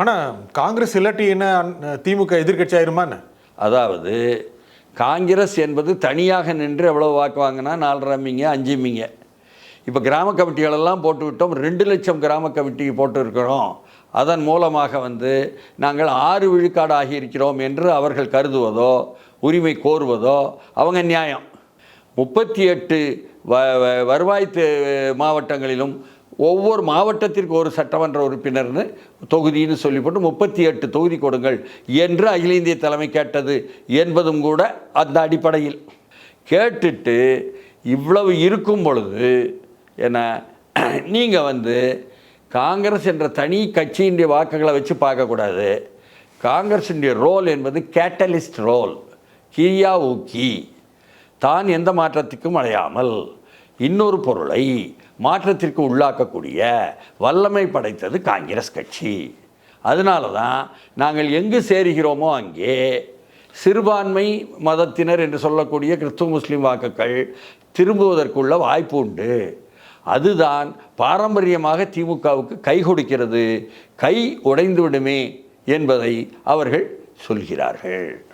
ஆனால் காங்கிரஸ் இல்லாட்டி என்ன திமுக எதிர்கட்சி ஆயிருமான்னு? அதாவது காங்கிரஸ் என்பது தனியாக நின்று எவ்வளோ வாக்கு வாங்கினா 4.5 5 இப்போ கிராம கமிட்டிகளெல்லாம் போட்டு விட்டோம். 2 லட்சம் கிராம கமிட்டி போட்டு இருக்கிறோம். அதன் மூலமாக நாங்கள் 6 விழுக்காடு ஆகியிருக்கிறோம் என்று அவர்கள் கருதுவதோ உரிமை கோருவதோ அவங்க நியாயம். 38 வருவாய் மாவட்டங்களிலும் ஒவ்வொரு மாவட்டத்திற்கு ஒரு சட்டமன்ற உறுப்பினர்னு தொகுதின்னு சொல்லி போட்டு 38 தொகுதி கொடுங்கள் என்று அகில இந்திய தலைமை கேட்டது என்பதும் கூட அந்த அடிப்படையில் கேட்டுட்டு இவ்வளவு இருக்கும் பொழுது என்ன நீங்கள் காங்கிரஸ் என்ற தனி கட்சியினுடைய வாக்குகளை வச்சு பார்க்கக்கூடாது. காங்கிரஸினுடைய ரோல் என்பது கேட்டலிஸ்ட் ரோல், கீயா ஊக்கி, தான் எந்த மாற்றத்துக்கும் அடையாமல் இன்னொரு பொருளை மாற்றத்திற்கு உள்ளாக்கக்கூடிய வல்லமை படைத்தது காங்கிரஸ் கட்சி. அதனால தான் நாங்கள் எங்கு சேருகிறோமோ அங்கே சிறுபான்மை மதத்தினர் என்று சொல்லக்கூடிய கிறிஸ்துவ முஸ்லீம் வாக்குகள் திரும்புவதற்குள்ள வாய்ப்பு உண்டு. அதுதான் பாரம்பரியமாக திமுகவுக்கு கை கொடுக்கிறது. கை உடைந்து விடுமே என்பதை அவர்கள் சொல்கிறார்கள்.